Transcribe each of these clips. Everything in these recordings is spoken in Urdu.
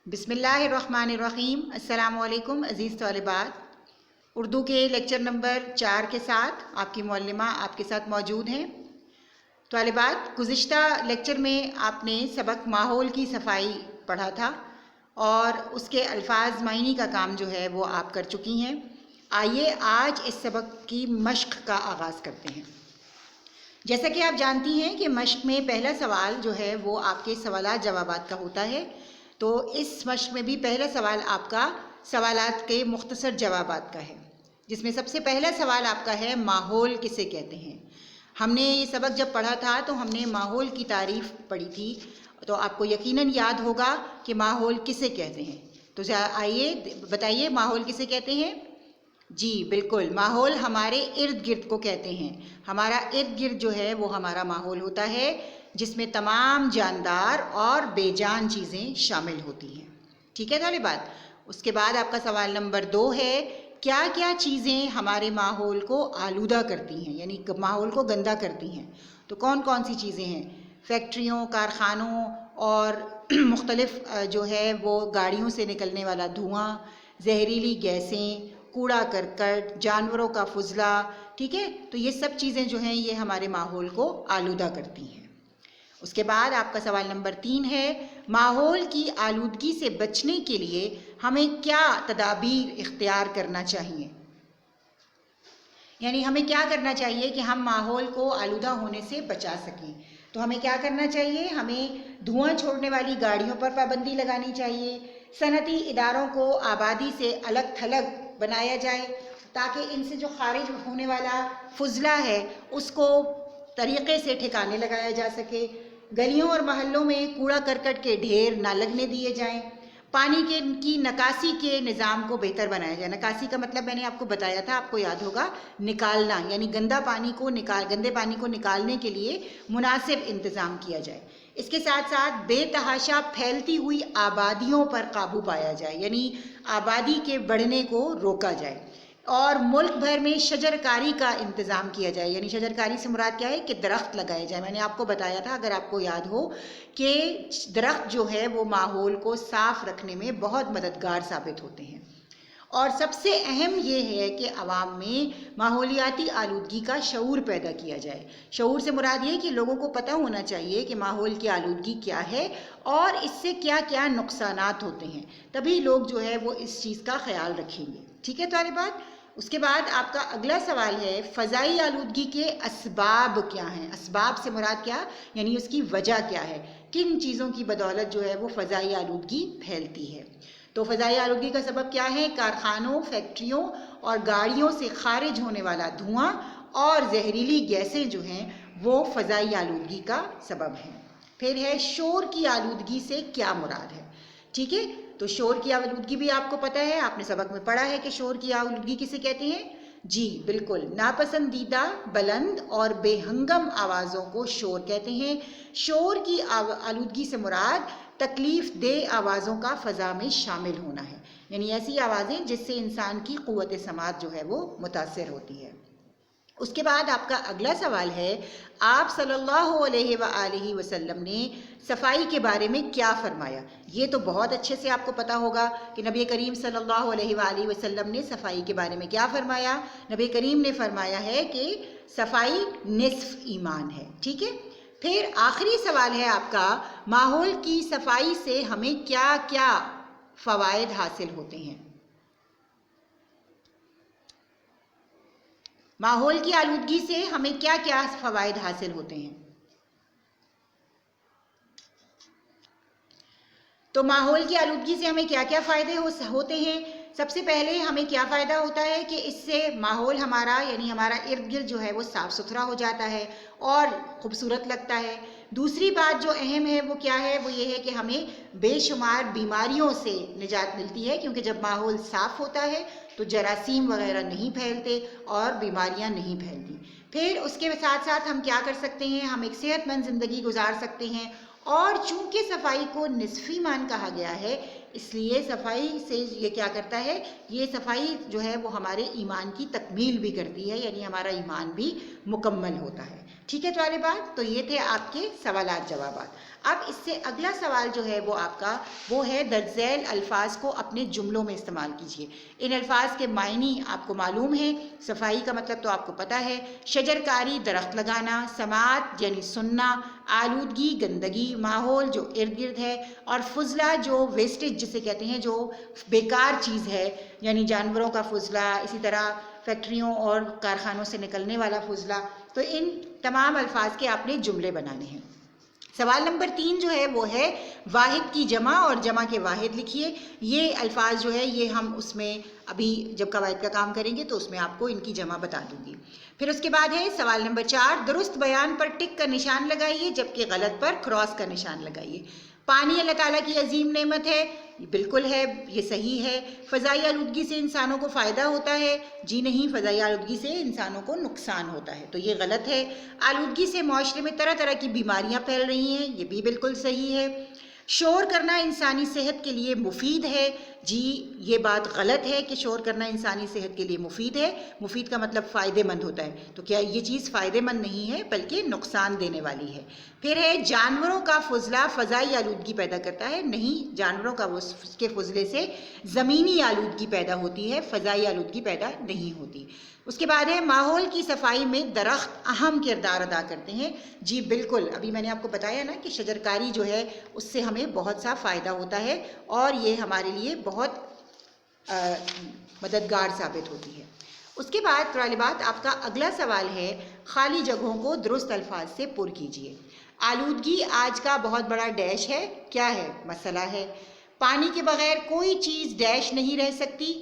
بسم اللہ الرحمن الرحیم۔ السلام علیکم عزیز طالبات، اردو کے لیکچر نمبر 4 کے ساتھ آپ کی معلمہ آپ کے ساتھ موجود ہیں۔ طالبات، گزشتہ لیکچر میں آپ نے سبق ماحول کی صفائی پڑھا تھا اور اس کے الفاظ معنی کا کام جو ہے وہ آپ کر چکی ہیں۔ آئیے آج اس سبق کی مشق کا آغاز کرتے ہیں۔ جیسا کہ آپ جانتی ہیں کہ مشق میں پہلا سوال جو ہے وہ آپ کے سوالات جوابات کا ہوتا ہے، تو اس مشق میں بھی پہلا سوال آپ کا سوالات کے مختصر جوابات کا ہے، جس میں سب سے پہلا سوال آپ کا ہے ماحول کسے کہتے ہیں۔ ہم نے یہ سبق جب پڑھا تھا تو ہم نے ماحول کی تعریف پڑھی تھی، تو آپ کو یقیناً یاد ہوگا کہ ماحول کسے کہتے ہیں۔ تو آئیے بتائیے ماحول کسے کہتے ہیں؟ جی بالکل، ماحول ہمارے ارد گرد کو کہتے ہیں۔ ہمارا ارد گرد جو ہے وہ ہمارا ماحول ہوتا ہے، جس میں تمام جاندار اور بے جان چیزیں شامل ہوتی ہیں۔ ٹھیک ہے طالبات؟ اس کے بعد آپ کا سوال نمبر 2 ہے، کیا کیا چیزیں ہمارے ماحول کو آلودہ کرتی ہیں، یعنی ماحول کو گندا کرتی ہیں؟ تو کون کون سی چیزیں ہیں؟ فیکٹریوں، کارخانوں اور مختلف جو ہے وہ گاڑیوں سے نکلنے والا دھواں، زہریلی گیسیں، کوڑا کرکٹ، جانوروں کا فضلہ، ٹھیک ہے؟ تو یہ سب چیزیں جو ہیں یہ ہمارے ماحول کو آلودہ کرتی ہیں۔ اس کے بعد آپ کا سوال نمبر 3 ہے، ماحول کی آلودگی سے بچنے کے لیے ہمیں کیا تدابیر اختیار کرنا چاہیے؟ یعنی ہمیں کیا کرنا چاہیے کہ ہم ماحول کو آلودہ ہونے سے بچا سکیں؟ تو ہمیں کیا کرنا چاہیے؟ ہمیں دھواں چھوڑنے والی گاڑیوں پر پابندی لگانی چاہیے، صنعتی اداروں کو آبادی سے الگ تھلگ بنایا جائے تاکہ ان سے جو خارج ہونے والا فضلہ ہے اس کو طریقے سے ٹھکانے لگایا جا سکے، گلیوں اور محلوں میں کوڑا کرکٹ کے ڈھیر نہ لگنے دیے جائیں، پانی کی نکاسی کے نظام کو بہتر بنایا جائے۔ نکاسی کا مطلب میں نے آپ کو بتایا تھا، آپ کو یاد ہوگا، نکالنا، یعنی گندے پانی کو نکالنے کے لیے مناسب انتظام کیا جائے۔ اس کے ساتھ ساتھ بے تحاشا پھیلتی ہوئی آبادیوں پر قابو پایا جائے، یعنی آبادی کے بڑھنے کو روکا جائے، اور ملک بھر میں شجر کاری کا انتظام کیا جائے۔ یعنی شجر کاری سے مراد کیا ہے کہ درخت لگائے جائے۔ میں نے آپ کو بتایا تھا، اگر آپ کو یاد ہو، کہ درخت جو ہے وہ ماحول کو صاف رکھنے میں بہت مددگار ثابت ہوتے ہیں۔ اور سب سے اہم یہ ہے کہ عوام میں ماحولیاتی آلودگی کا شعور پیدا کیا جائے۔ شعور سے مراد یہ کہ لوگوں کو پتہ ہونا چاہیے کہ ماحول کی آلودگی کیا ہے اور اس سے کیا کیا نقصانات ہوتے ہیں، تبھی لوگ جو ہے وہ اس چیز کا خیال رکھیں گے۔ ٹھیک ہے طالبات؟ اس کے بعد آپ کا اگلا سوال ہے، فضائی آلودگی کے اسباب کیا ہیں؟ اسباب سے مراد کیا؟ یعنی اس کی وجہ کیا ہے، کن چیزوں کی بدولت جو ہے وہ فضائی آلودگی پھیلتی ہے؟ تو فضائی آلودگی کا سبب کیا ہے؟ کارخانوں، فیکٹریوں اور گاڑیوں سے خارج ہونے والا دھواں اور زہریلی گیسیں جو ہیں وہ فضائی آلودگی کا سبب ہیں۔ پھر ہے شور کی آلودگی سے کیا مراد ہے؟ ٹھیک ہے، تو شور کی آلودگی بھی آپ کو پتہ ہے، آپ نے سبق میں پڑھا ہے کہ شور کی آلودگی کسے کہتے ہیں؟ جی بالکل، ناپسندیدہ بلند اور بے ہنگم آوازوں کو شور کہتے ہیں۔ شور کی آلودگی سے مراد تکلیف دہ آوازوں کا فضا میں شامل ہونا ہے، یعنی ایسی آوازیں جس سے انسان کی قوت سماعت جو ہے وہ متاثر ہوتی ہے۔ اس کے بعد آپ کا اگلا سوال ہے، آپ صلی اللہ علیہ وآلہ وسلم نے صفائی کے بارے میں کیا فرمایا؟ یہ تو بہت اچھے سے آپ کو پتا ہوگا کہ نبی کریم صلی اللہ علیہ وآلہ وسلم نے صفائی کے بارے میں کیا فرمایا۔ نبی کریم نے فرمایا ہے کہ صفائی نصف ایمان ہے۔ ٹھیک ہے، پھر آخری سوال ہے آپ کا، ماحول کی صفائی سے ہمیں کیا کیا فوائد حاصل ہوتے ہیں؟ ماحول کی آلودگی سے ہمیں کیا کیا فوائد حاصل ہوتے ہیں؟ تو ماحول کی آلودگی سے ہمیں کیا کیا فائدے ہوتے ہیں؟ سب سے پہلے ہمیں کیا فائدہ ہوتا ہے کہ اس سے ماحول ہمارا، یعنی ہمارا ارد گرد جو ہے وہ صاف ستھرا ہو جاتا ہے اور خوبصورت لگتا ہے۔ دوسری بات جو اہم ہے وہ کیا ہے؟ وہ یہ ہے کہ ہمیں بے شمار بیماریوں سے نجات ملتی ہے، کیونکہ جب ماحول صاف ہوتا ہے تو جراثیم وغیرہ نہیں پھیلتے اور بیماریاں نہیں پھیلتی۔ پھر اس کے ساتھ ساتھ ہم کیا کر سکتے ہیں؟ ہم ایک صحت مند زندگی گزار سکتے ہیں، اور چونکہ صفائی کو نصف ایمان کہا گیا ہے، اس لیے صفائی سے یہ کیا کرتا ہے؟ یہ صفائی جو ہے وہ ہمارے ایمان کی تکمیل بھی کرتی ہے، یعنی ہمارا ایمان بھی مکمل ہوتا ہے۔ ٹھیک ہے طالبات، تو یہ تھے آپ کے سوالات جوابات۔ اب اس سے اگلا سوال جو ہے وہ آپ کا وہ ہے درج ذیل الفاظ کو اپنے جملوں میں استعمال کیجیے۔ ان الفاظ کے معنی آپ کو معلوم ہے، صفائی کا مطلب تو آپ کو پتہ ہے، شجرکاری درخت لگانا، سماعت یعنی سننا، آلودگی گندگی ماحول جو ارد گرد ہے، اور فضلہ جو ویسٹیج جسے کہتے ہیں جو بیکار چیز ہے، یعنی جانوروں کا فضلہ، اسی طرح فیکٹریوں اور کارخانوں سے نکلنے والا فضلہ۔ تو ان تمام الفاظ کے آپ نے جملے بنانے ہیں۔ سوال نمبر 3 جو ہے وہ ہے واحد کی جمع اور جمع کے واحد لکھیے۔ یہ الفاظ جو ہے یہ ہم اس میں ابھی جب قواعد کا کام کریں گے تو اس میں آپ کو ان کی جمع بتا دوں گی۔ پھر اس کے بعد ہے سوال نمبر 4، درست بیان پر ٹک کا نشان لگائیے جبکہ غلط پر کراس کا نشان لگائیے۔ پانی اللہ تعالیٰ کی عظیم نعمت ہے، بالکل ہے، یہ صحیح ہے۔ فضائی آلودگی سے انسانوں کو فائدہ ہوتا ہے، جی نہیں، فضائی آلودگی سے انسانوں کو نقصان ہوتا ہے، تو یہ غلط ہے۔ آلودگی سے معاشرے میں طرح طرح کی بیماریاں پھیل رہی ہیں، یہ بھی بالکل صحیح ہے۔ شور کرنا انسانی صحت کے لیے مفید ہے، جی یہ بات غلط ہے کہ شور کرنا انسانی صحت کے لیے مفید ہے، مفید کا مطلب فائدہ مند ہوتا ہے، تو کیا یہ چیز فائدہ مند نہیں ہے بلکہ نقصان دینے والی ہے۔ پھر ہے جانوروں کا فضلہ فضائی آلودگی پیدا کرتا ہے، نہیں، جانوروں کا اس کے فضلے سے زمینی آلودگی پیدا ہوتی ہے، فضائی آلودگی پیدا نہیں ہوتی۔ اس کے بعد ہے ماحول کی صفائی میں درخت اہم کردار ادا کرتے ہیں، جی بالکل، ابھی میں نے آپ کو بتایا نا کہ شجرکاری جو ہے اس سے ہمیں بہت سا فائدہ ہوتا ہے اور یہ ہمارے لیے بہت مددگار ثابت ہوتی ہے۔ اس کے بعد طالبات آپ کا اگلا سوال ہے خالی جگہوں کو درست الفاظ سے پر کیجیے۔ آلودگی آج کا بہت بڑا ڈیش ہے، کیا ہے؟ مسئلہ ہے۔ پانی کے بغیر کوئی چیز ڈیش نہیں رہ سکتی،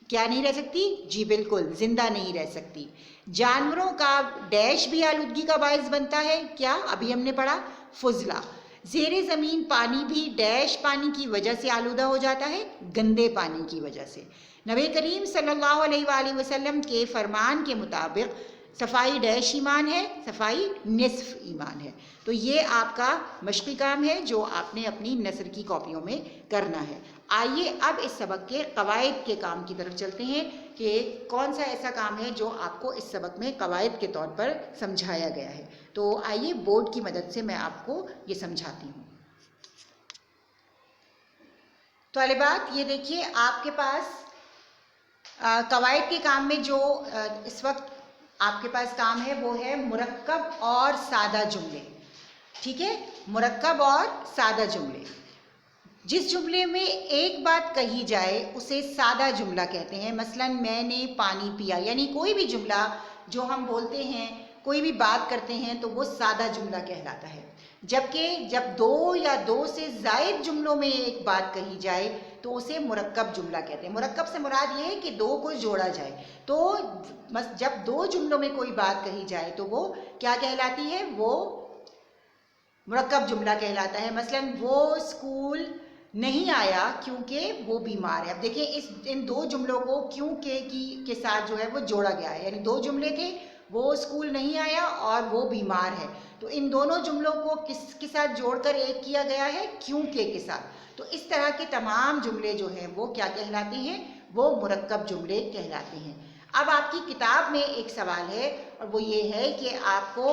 کیا نہیں رہ سکتی؟ جی بالکل، زندہ نہیں رہ سکتی۔ جانوروں کا ڈیش بھی آلودگی کا باعث بنتا ہے، کیا؟ ابھی ہم نے پڑھا، فضلہ۔ زیر زمین پانی بھی ڈیش پانی کی وجہ سے آلودہ ہو جاتا ہے، گندے پانی کی وجہ سے۔ نبی کریم صلی اللہ علیہ وآلہ وسلم کے فرمان کے مطابق صفائی ڈیش ایمان ہے، صفائی نصف ایمان ہے۔ تو یہ آپ کا مشقی کام ہے جو آپ نے اپنی نثر کی کاپیوں میں کرنا ہے۔ آئیے اب اس سبق کے قواعد کے کام کی طرف چلتے ہیں کہ کون سا ایسا کام ہے جو آپ کو اس سبق میں قواعد کے طور پر سمجھایا گیا ہے۔ تو آئیے بورڈ کی مدد سے میں آپ کو یہ سمجھاتی ہوں۔ طالبات یہ دیکھیے آپ کے پاس قواعد کے کام میں جو اس وقت آپ کے پاس کام ہے وہ ہے مرکب اور سادہ جملے، ٹھیک ہے؟ مرکب اور سادہ جملے۔ جس جملے میں ایک بات کہی جائے اسے سادہ جملہ کہتے ہیں، مثلا میں نے پانی پیا، یعنی کوئی بھی جملہ جو ہم بولتے ہیں، کوئی بھی بات کرتے ہیں تو وہ سادہ جملہ کہلاتا ہے۔ جبکہ جب دو یا دو سے زائد جملوں میں ایک بات کہی جائے تو اسے مرکب جملہ کہتے ہیں۔ مرکب سے مراد یہ ہے کہ دو کو جوڑا جائے، تو جب دو جملوں میں کوئی بات کہی جائے تو وہ کیا کہلاتی ہے؟ وہ مرکب جملہ کہلاتا ہے۔ مثلا وہ اسکول نہیں آیا کیونکہ وہ بیمار ہے۔ اب دیکھیں ان دو جملوں کو کیونکہ کے ساتھ جو ہے وہ جوڑا گیا ہے، یعنی دو جملے تھے، وہ اسکول نہیں آیا اور وہ بیمار ہے، تو ان دونوں جملوں کو کس کے ساتھ جوڑ کر ایک کیا گیا ہے؟ کیونکہ کے ساتھ۔ تو اس طرح کے تمام جملے جو ہیں وہ کیا کہلاتے ہیں؟ وہ مرکب جملے کہلاتے ہیں۔ اب آپ کی کتاب میں ایک سوال ہے اور وہ یہ ہے کہ آپ کو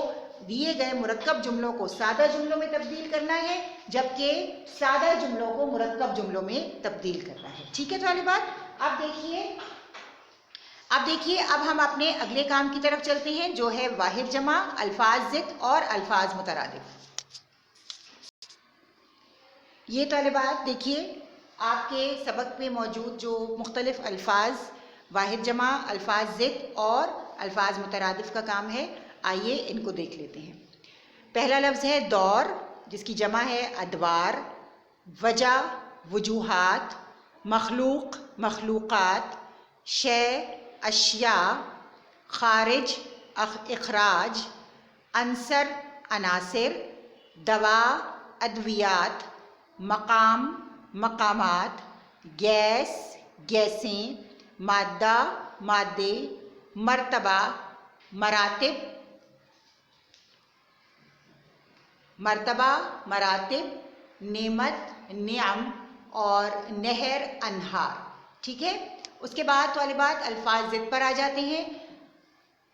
دیے گئے مرکب جملوں کو سادہ جملوں میں تبدیل کرنا ہے، جبکہ سادہ جملوں کو مرکب جملوں میں تبدیل کرنا ہے، ٹھیک ہے طالبات؟ اب دیکھیے اب ہم اپنے اگلے کام کی طرف چلتے ہیں جو ہے واحد جمع، الفاظ ضد اور الفاظ مترادف۔ یہ طالبات دیکھیے آپ کے سبق میں موجود جو مختلف الفاظ واحد جمع، الفاظ ضد اور الفاظ مترادف کا کام ہے، آئیے ان کو دیکھ لیتے ہیں۔ پہلا لفظ ہے دور، جس کی جمع ہے ادوار، وجہ وجوہات، مخلوق مخلوقات، شے اشیاء، خارج اخراج، عنصر عناصر، دوا ادویات، مقام مقامات، گیس گیسیں، مادہ مادے، مرتبہ مراتب، نعمت نعم اور نہر انہار، ٹھیک ہے؟ اس کے بعد طالبات الفاظ ضد پر آ جاتے ہیں۔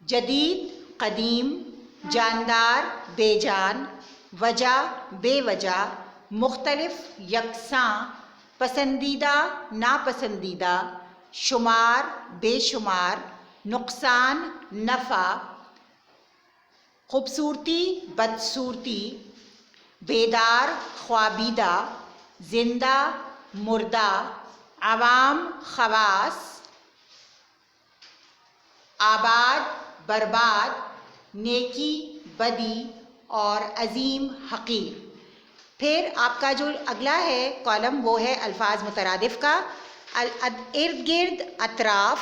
جدید قدیم، جاندار بے جان، وجہ بے وجہ، مختلف یکساں، پسندیدہ ناپسندیدہ، شمار بے شمار، نقصان نفع، خوبصورتی بدصورتی، بیدار خوابیدہ، زندہ مردہ، عوام خواص، آباد برباد، نیکی بدی اور عظیم حقیر۔ پھر آپ کا جو اگلا ہے کالم وہ ہے الفاظ مترادف کا۔ ارد گرد، اطراف،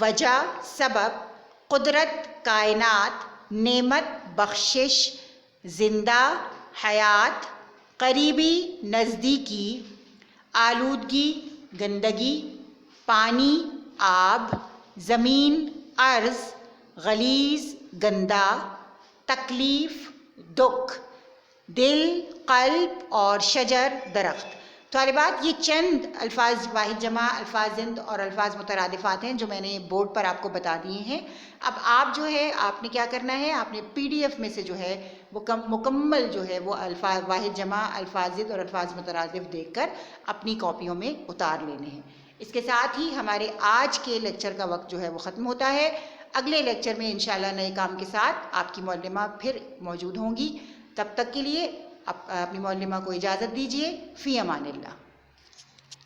وجہ سبب، قدرت کائنات، نعمت بخشش، زندہ حیات، قریبی نزدیکی، آلودگی گندگی، پانی آب، زمین ارض، غلیظ گندا، تکلیف دکھ، دل قلب اور شجر درخت۔ طالبات، یہ چند الفاظ واحد جمع، الفاظ زند اور الفاظ مترادفات ہیں جو میں نے بورڈ پر آپ کو بتا دیے ہیں۔ اب آپ جو ہے آپ نے کیا کرنا ہے، آپ نے PDF میں سے جو ہے وہ مکمل جو ہے وہ الفاظ واحد جمع، الفاظ زند اور الفاظ مترادف دیکھ کر اپنی کاپیوں میں اتار لینے ہیں۔ اس کے ساتھ ہی ہمارے آج کے لیکچر کا وقت جو ہے وہ ختم ہوتا ہے۔ اگلے لیکچر میں انشاءاللہ نئے کام کے ساتھ آپ کی معلمہ پھر موجود ہوں گی۔ تب تک کے لیے اپنی معلمہ کو اجازت دیجیے۔ فی امان اللہ۔